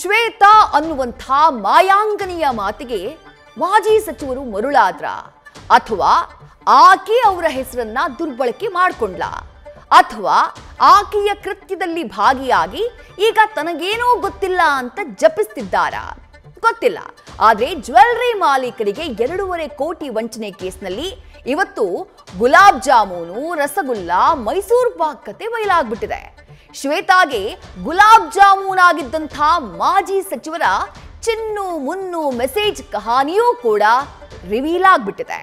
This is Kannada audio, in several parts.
ಶ್ವೇತಾ ಅನ್ನುವಂಥ ಮಾಯಾಂಗನೆಯ ಮಾತಿಗೆ ಮಾಜಿ ಸಚಿವರು ಮರುಳಾದ್ರ ಅಥವಾ ಆಕೆ ಅವರ ಹೆಸರನ್ನ ದುರ್ಬಳಕೆ ಮಾಡಿಕೊಂಡ್ಲ ಅಥವಾ ಆಕೆಯ ಕೃತ್ಯದಲ್ಲಿ ಭಾಗಿಯಾಗಿ ಈಗ ತನಗೇನೋ ಗೊತ್ತಿಲ್ಲ ಅಂತ ಜಪಿಸ್ತಿದ್ದಾರಾ ಗೊತ್ತಿಲ್ಲ. ಆದ್ರೆ ಜ್ಯುವೆಲ್ಲರಿ ಮಾಲೀಕರಿಗೆ 2.5 ಕೋಟಿ ವಂಚನೆ ಕೇಸ್ನಲ್ಲಿ ಇವತ್ತು ಗುಲಾಬ್ ಜಾಮೂನು, ರಸಗುಲ್ಲ, ಮೈಸೂರು ಪಾಕ್ ಕತೆ ಬಯಲಾಗ್ಬಿಟ್ಟಿದೆ. ಶ್ವೇತಾಗೆ ಗುಲಾಬ್ ಜಾಮೂನ್ ಆಗಿದ್ದಂಥ ಮಾಜಿ ಸಚಿವರ ಚಿನ್ನು ಮುನ್ನು ಮೆಸೇಜ್ ಕಹಾನಿಯೂ ಕೂಡ ರಿವೀಲ್ ಆಗ್ಬಿಟ್ಟಿದೆ.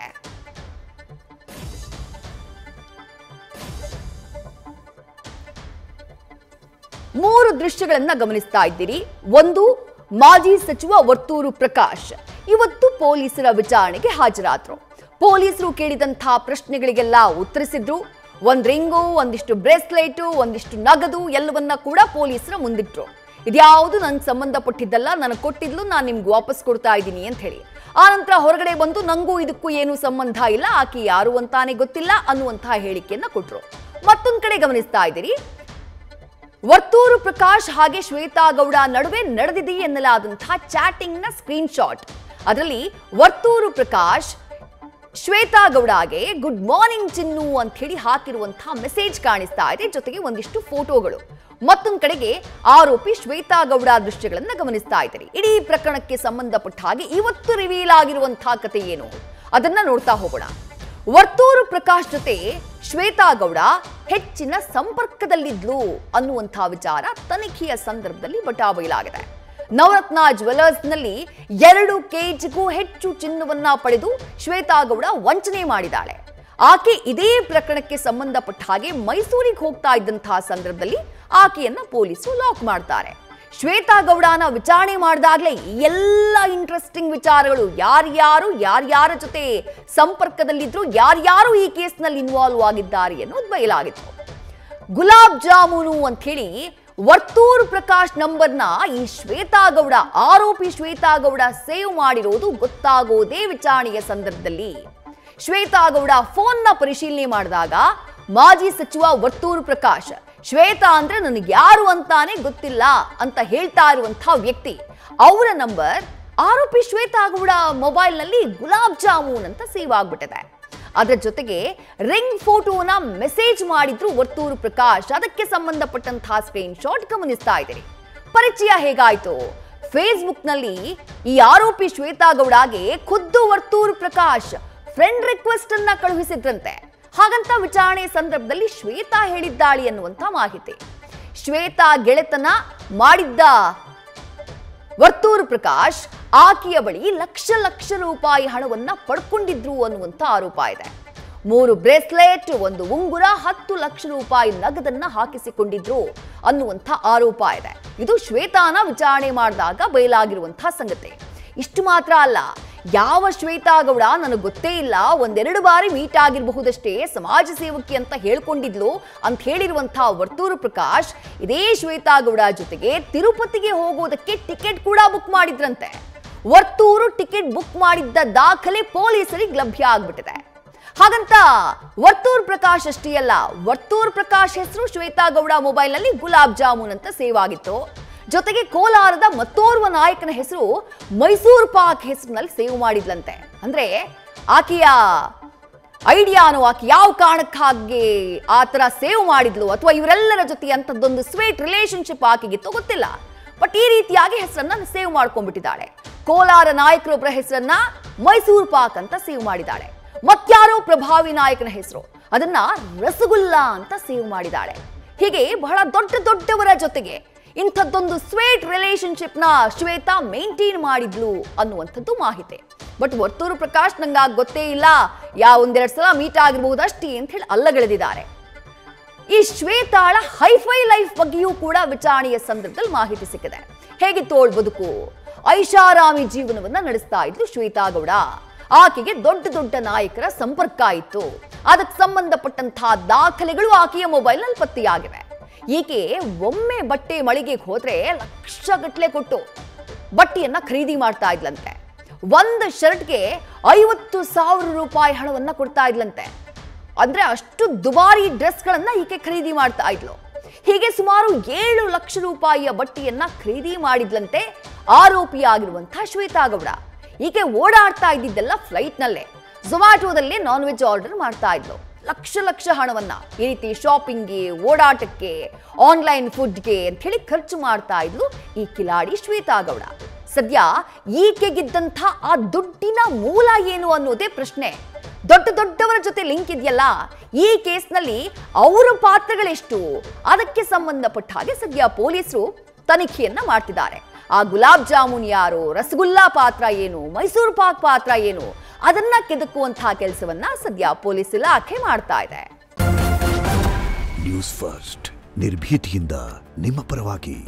ಮೂರು ದೃಶ್ಯಗಳನ್ನ ಗಮನಿಸ್ತಾ ಇದ್ದೀರಿ. ಒಂದು, ಮಾಜಿ ಸಚಿವ ವರ್ತೂರು ಪ್ರಕಾಶ್ ಇವತ್ತು ಪೊಲೀಸರ ವಿಚಾರಣೆಗೆ ಹಾಜರಾದ್ರು. ಪೊಲೀಸರು ಕೇಳಿದಂತಹ ಪ್ರಶ್ನೆಗಳಿಗೆಲ್ಲ ಉತ್ತರಿಸಿದ್ರು. ಒಂದ್ ರಿಂಗು, ಒಂದಿಷ್ಟು ಬ್ರೇಸ್ಲೆಟು, ಒಂದಿಷ್ಟು ನಗದು ಎಲ್ಲವನ್ನ ಕೂಡ ಪೊಲೀಸರ ಮುಂದಿಟ್ರು. ಇದ್ಯಾವುದು ನನ್ಗೆ ಸಂಬಂಧಪಟ್ಟಿದ್ದಲ್ಲ, ನನಗೆ ಕೊಟ್ಟಿದ್ಲು, ನಾನು ನಿಮ್ಗೆ ವಾಪಸ್ ಕೊಡ್ತಾ ಇದ್ದೀನಿ ಅಂತ ಹೇಳಿ. ಆ ನಂತರ ಹೊರಗಡೆ ಬಂದು ನಂಗೂ ಇದಕ್ಕೂ ಏನು ಸಂಬಂಧ ಇಲ್ಲ, ಆಕೆ ಯಾರು ಅಂತಾನೆ ಗೊತ್ತಿಲ್ಲ ಅನ್ನುವಂತಹ ಹೇಳಿಕೆಯನ್ನ ಕೊಟ್ರು. ಮತ್ತೊಂದ್ ಕಡೆ ಗಮನಿಸ್ತಾ ಇದ್ದೀರಿ, ವರ್ತೂರು ಪ್ರಕಾಶ್ ಹಾಗೆ ಶ್ವೇತಾ ಗೌಡ ನಡುವೆ ನಡೆದಿದೆ ಎನ್ನಲಾದಂತಹ ಚಾಟಿಂಗ್ ನ ಸ್ಕ್ರೀನ್ ಶಾಟ್. ಅದರಲ್ಲಿ ವರ್ತೂರು ಪ್ರಕಾಶ್ ಶ್ವೇತಾ ಗೌಡಗೆ ಗುಡ್ ಮಾರ್ನಿಂಗ್ ಚಿನ್ನು ಅಂತ ಹೇಳಿ ಹಾಕಿರುವಂತಹ ಮೆಸೇಜ್ ಕಾಣಿಸ್ತಾ ಇದೆ, ಜೊತೆಗೆ ಒಂದಿಷ್ಟು ಫೋಟೋಗಳು. ಮತ್ತೊಂದು ಕಡೆಗೆ ಆರೋಪಿ ಶ್ವೇತಾ ಗೌಡ ದೃಶ್ಯಗಳನ್ನ ಗಮನಿಸ್ತಾ ಇದ್ದೀರಿ. ಇಡೀ ಪ್ರಕರಣಕ್ಕೆ ಸಂಬಂಧಪಟ್ಟ ಹಾಗೆ ಇವತ್ತು ರಿವೀಲ್ ಆಗಿರುವಂತಹ ಕತೆ ಏನು ಅದನ್ನ ನೋಡ್ತಾ ಹೋಗೋಣ. ವರ್ತೂರು ಪ್ರಕಾಶ್ ಜೊತೆ ಶ್ವೇತಾ ಗೌಡ ಹೆಚ್ಚಿನ ಸಂಪರ್ಕದಲ್ಲಿದ್ಲು ಅನ್ನುವಂತಹ ವಿಚಾರ ತನಿಖೆಯ ಸಂದರ್ಭದಲ್ಲಿ ಬಟಾಬಯಲಾಗಿದೆ. ನವರತ್ನ ಜ್ಯುವೆಲ್ಲರ್ಸ್ ನಲ್ಲಿ 2 ಕೆಜಿಗೂ ಹೆಚ್ಚು ಚಿನ್ನವನ್ನ ಪಡೆದು ಶ್ವೇತಾ ಗೌಡ ವಂಚನೆ ಮಾಡಿದ್ದಾಳೆ. ಆಕೆ ಇದೇ ಪ್ರಕರಣಕ್ಕೆ ಸಂಬಂಧಪಟ್ಟ ಹಾಗೆ ಮೈಸೂರಿಗೆ ಹೋಗ್ತಾ ಇದ್ದಂತಹ ಸಂದರ್ಭದಲ್ಲಿ ಆಕೆಯನ್ನ ಪೊಲೀಸರು ಲಾಕ್ ಮಾಡ್ತಾರೆ. ಶ್ವೇತಾ ಗೌಡನ ವಿಚಾರಣೆ ಮಾಡಿದಾಗಲೇ ಎಲ್ಲ ಇಂಟ್ರೆಸ್ಟಿಂಗ್ ವಿಚಾರಗಳು, ಯಾರ್ಯಾರ ಜೊತೆ ಸಂಪರ್ಕದಲ್ಲಿದ್ರು, ಯಾರ್ಯಾರು ಈ ಕೇಸ್ನಲ್ಲಿ ಇನ್ವಾಲ್ವ್ ಆಗಿದ್ದಾರೆ ಅನ್ನೋದು ಬಯಲಾಗಿತ್ತು. ಗುಲಾಬ್ ಜಾಮೂನು ಅಂತ ಹೇಳಿ ವರ್ತೂರು ಪ್ರಕಾಶ್ ನಂಬರ್ನ ಈ ಶ್ವೇತಾ ಗೌಡ, ಆರೋಪಿ ಶ್ವೇತಾ ಗೌಡ ಸೇವ್ ಮಾಡಿರೋದು ಗೊತ್ತಾಗೋದೇ ವಿಚಾರಣೆಯ ಸಂದರ್ಭದಲ್ಲಿ. ಶ್ವೇತಾ ಗೌಡ ಫೋನ್ನ ಪರಿಶೀಲನೆ ಮಾಡಿದಾಗ ಮಾಜಿ ಸಚಿವ ವರ್ತೂರು ಪ್ರಕಾಶ್ ಶ್ವೇತಾ ಅಂದ್ರೆ ನನಗೆ ಯಾರು ಅಂತಾನೆ ಗೊತ್ತಿಲ್ಲ ಅಂತ ಹೇಳ್ತಾ ಇರುವಂತಹ ವ್ಯಕ್ತಿ, ಅವರ ನಂಬರ್ ಆರೋಪಿ ಶ್ವೇತಾ ಗೌಡ ಮೊಬೈಲ್ ನಲ್ಲಿ ಗುಲಾಬ್ ಜಾಮೂನ್ ಅಂತ ಸೇವ್ ಆಗ್ಬಿಟ್ಟಿದೆ. ಅದರ ಜೊತೆಗೆ ರಿಂಗ್ ಫೋಟೋನ ಮೆಸೇಜ್ ಮಾಡಿದ್ರು ವರ್ತೂರು ಪ್ರಕಾಶ್. ಅದಕ್ಕೆ ಸಂಬಂಧಪಟ್ಟಂತಹ ಸ್ಕ್ರೀನ್ ಶಾಟ್ ಗಮನಿಸ್ತಾ ಇದ್ದೀರಿ. ಪರಿಚಯ ಹೇಗಾಯ್ತು? ಫೇಸ್ಬುಕ್ ನಲ್ಲಿ ಈ ಆರೋಪಿ ಶ್ವೇತಾ ಗೌಡಗೆ ಖುದ್ದು ವರ್ತೂರು ಪ್ರಕಾಶ್ ಫ್ರೆಂಡ್ ರಿಕ್ವೆಸ್ಟ್ ಅನ್ನ ಕಳುಹಿಸಿದ್ರಂತೆ. ಹಾಗಂತ ವಿಚಾರಣೆ ಸಂದರ್ಭದಲ್ಲಿ ಶ್ವೇತಾ ಹೇಳಿದ್ದಾಳಿ ಅನ್ನುವಂತ ಮಾಹಿತಿ. ಶ್ವೇತಾ ಗೆಳೆತನ ಮಾಡಿದ್ದ ವರ್ತೂರು ಪ್ರಕಾಶ್ ಆಕೆಯ ಬಳಿ ಲಕ್ಷ ರೂಪಾಯಿ ಹಣವನ್ನ ಪಡ್ಕೊಂಡಿದ್ರು ಅನ್ನುವಂತ ಆರೋಪ ಇದೆ. 3 ಬ್ರೇಸ್ಲೆಟ್, 1 ಉಂಗುರ, 10 ಲಕ್ಷ ರೂಪಾಯಿ ನಗದನ್ನ ಹಾಕಿಸಿಕೊಂಡಿದ್ರು ಅನ್ನುವಂಥ ಆರೋಪ ಇದೆ. ಇದು ಶ್ವೇತಾನ ವಿಚಾರಣೆ ಮಾಡಿದಾಗ ಬಯಲಾಗಿರುವಂತಹ ಸಂಗತಿ. ಇಷ್ಟು ಮಾತ್ರ ಅಲ್ಲ, ಯಾವ ಶ್ವೇತಾ ಗೌಡ ನನಗೆ ಗೊತ್ತೇ ಇಲ್ಲ, 1-2 ಬಾರಿ ಮೀಟ್ ಆಗಿರಬಹುದಷ್ಟೇ, ಸಮಾಜ ಸೇವಕಿ ಅಂತ ಹೇಳ್ಕೊಂಡಿದ್ಲು ಅಂತ ಹೇಳಿರುವಂತಹ ವರ್ತೂರು ಪ್ರಕಾಶ್ ಇದೇ ಶ್ವೇತಾ ಗೌಡ ಜೊತೆಗೆ ತಿರುಪತಿಗೆ ಹೋಗೋದಕ್ಕೆ ಟಿಕೆಟ್ ಕೂಡ ಬುಕ್ ಮಾಡಿದ್ರಂತೆ. ವರ್ತೂರು ಟಿಕೆಟ್ ಬುಕ್ ಮಾಡಿದ್ದ ದಾಖಲೆ ಪೊಲೀಸರಿಗೆ ಲಭ್ಯ ಆಗ್ಬಿಟ್ಟಿದೆ. ಹಾಗಂತ ವರ್ತೂರು ಪ್ರಕಾಶ್ ಅಷ್ಟೇ ಅಲ್ಲ, ವರ್ತೂರು ಪ್ರಕಾಶ್ ಹೆಸರು ಶ್ವೇತಾ ಗೌಡ ಮೊಬೈಲ್ ನಲ್ಲಿ ಗುಲಾಬ್ ಜಾಮೂನ್ ಅಂತ ಸೇವ್ ಆಗಿತ್ತು. ಜೊತೆಗೆ ಕೋಲಾರದ ಮತ್ತೋರ್ವ ನಾಯಕನ ಹೆಸರು ಮೈಸೂರು ಪಾಕ್ ಹೆಸರಿನಲ್ಲಿ ಸೇವ್ ಮಾಡಿದ್ಲಂತೆ. ಅಂದ್ರೆ ಆಕೆಯ ಐಡಿಯಾನು, ಆಕೆ ಯಾವ ಕಾರಣಕ್ಕಾಗಿ ಆ ತರ ಸೇವ್ ಮಾಡಿದ್ಲು ಅಥವಾ ಇವರೆಲ್ಲರ ಜೊತೆ ಅಂತದ್ದೊಂದು ಸ್ವೀಟ್ ರಿಲೇಶನ್ಶಿಪ್ ಆಕೆಗಿತ್ತು ಗೊತ್ತಿಲ್ಲ. ಬಟ್ ಈ ರೀತಿಯಾಗಿ ಹೆಸರನ್ನ ಸೇವ್ ಮಾಡ್ಕೊಂಡ್ಬಿಟ್ಟಿದ್ದಾಳೆ. ಕೋಲಾರ ನಾಯಕರೊಬ್ಬರ ಹೆಸರನ್ನ ಮೈಸೂರು ಪಾಕ್ ಅಂತ ಸೇವ್ ಮಾಡಿದ್ದಾಳೆ. ಮತ್ಯಾರೋ ಪ್ರಭಾವಿ ನಾಯಕನ ಹೆಸರು, ಅದನ್ನ ರಸಗುಲ್ಲ ಅಂತ ಸೇವ್ ಮಾಡಿದ್ದಾಳೆ. ಹೀಗೆ ಬಹಳ ದೊಡ್ಡವರ ಜೊತೆಗೆ ಇಂಥದ್ದೊಂದು ಸ್ವೀಟ್ ರಿಲೇಶನ್ಶಿಪ್ ನ ಶ್ವೇತಾ ಮೇಂಟೈನ್ ಮಾಡಿದ್ಲು ಅನ್ನುವಂಥದ್ದು ಮಾಹಿತಿ. ಬಟ್ ವರ್ತೂರು ಪ್ರಕಾಶ್ ನಂಗೆ ಗೊತ್ತೇ ಇಲ್ಲ, 1-2 ಸಲ ಮೀಟ್ ಆಗಿರಬಹುದಷ್ಟೇ ಅಂತ ಹೇಳಿ ಅಲ್ಲಗಳೆದಿದ್ದಾರೆ. ಈ ಶ್ವೇತಾಳ ಹೈಫೈ ಲೈಫ್ ಬಗ್ಗೆಯೂ ಕೂಡ ವಿಚಾರಣೆಯ ಸಂದರ್ಭದಲ್ಲಿ ಮಾಹಿತಿ ಸಿಕ್ಕಿದೆ. ಹೇಗಿತ್ತು ಅವಳ ಬದುಕು? ಐಷಾರಾಮಿ ಜೀವನವನ್ನ ನಡೆಸ್ತಾ ಇದ್ಲು ಶ್ವೇತಾ ಗೌಡ. ಆಕೆಗೆ ದೊಡ್ಡ ನಾಯಕರ ಸಂಪರ್ಕ ಇತ್ತು. ಅದಕ್ಕೆ ಸಂಬಂಧಪಟ್ಟಂತಹ ದಾಖಲೆಗಳು ಆಕೆಯ ಮೊಬೈಲ್ ನಲ್ಲಿ ಪತ್ತೆಯಾಗಿವೆ. ಈಕೆ ಒಮ್ಮೆ ಬಟ್ಟೆ ಮಳಿಗೆಗೆ ಹೋದ್ರೆ ಲಕ್ಷಗಟ್ಟಲೆ ಕೊಟ್ಟು ಬಟ್ಟೆಯನ್ನ ಖರೀದಿ ಮಾಡ್ತಾ ಇದ್ಲಂತೆ. ಒಂದು ಶರ್ಟ್ಗೆ 50,000 ರೂಪಾಯಿ ಹಣವನ್ನ ಕೊಡ್ತಾ ಇದ್ಲಂತೆ. ಅಂದ್ರೆ ಅಷ್ಟು ದುಬಾರಿ ಡ್ರೆಸ್ಗಳನ್ನ ಈಕೆ ಖರೀದಿ ಮಾಡ್ತಾ ಇದ್ಲು. ಹೀಗೆ ಸುಮಾರು 7 ಲಕ್ಷ ರೂಪಾಯಿಯ ಬಟ್ಟೆಯನ್ನ ಖರೀದಿ ಮಾಡಿದ್ಲಂತೆ ಆರೋಪಿಯಾಗಿರುವಂತಹ ಶ್ವೇತಾ ಗೌಡ. ಈಕೆ ಓಡಾಡ್ತಾ ಇದ್ದಿದ್ದೆಲ್ಲ ಫ್ಲೈಟ್ನಲ್ಲೇ, ಝೊಮ್ಯಾಟೋದಲ್ಲೇ ನಾನ್ ವೆಜ್ ಆರ್ಡರ್ ಮಾಡ್ತಾ ಇದ್ಲು. ಲಕ್ಷ ಹಣವನ್ನ ಈ ರೀತಿ ಶಾಪಿಂಗ್ಗೆ, ಓಡಾಟಕ್ಕೆ, ಆನ್ಲೈನ್ ಫುಡ್ಗೆ ಅಂತ ಹೇಳಿ ಖರ್ಚು ಮಾಡ್ತಾ ಇದ್ಲು ಈ ಕಿಲಾಡಿ ಶ್ವೇತಾ ಗೌಡ. ಸದ್ಯ ಈಕೆಗಿದ್ದಂಥ ಆ ದುಡ್ಡಿನ ಮೂಲ ಏನು ಅನ್ನೋದೇ ಪ್ರಶ್ನೆ. ದೊಡ್ಡವರ ಜೊತೆ ಲಿಂಕ್ ಇದೆಯಲ್ಲ, ಈ ಕೇಸ್ನಲ್ಲಿ ಅವರ ಪಾತ್ರಗಳೆಷ್ಟು, ಅದಕ್ಕೆ ಸಂಬಂಧಪಟ್ಟ ಹಾಗೆ ಸದ್ಯ ಪೊಲೀಸರು ತನಿಖೆಯನ್ನ ಮಾಡ್ತಿದ್ದಾರೆ. ಆ ಗುಲಾಬ್ ಜಾಮೂನ್ ಯಾರು, ರಸಗುಲ್ಲಾ ಪಾತ್ರ ಏನು, ಮೈಸೂರು ಪಾಕ್ ಪಾತ್ರ ಏನು, ಅದನ್ನ ಕೆದಕುವಂತಹ ಕೆಲಸವನ್ನ ಸದ್ಯ ಪೊಲೀಸ್ ಇಲಾಖೆ ಮಾಡ್ತಾ ಇದೆ. ನ್ಯೂಸ್ ಫಸ್ಟ್ ನಿರ್ಭೀತಿಯಿಂದ ನಿಮ್ಮ ಪರವಾಗಿ.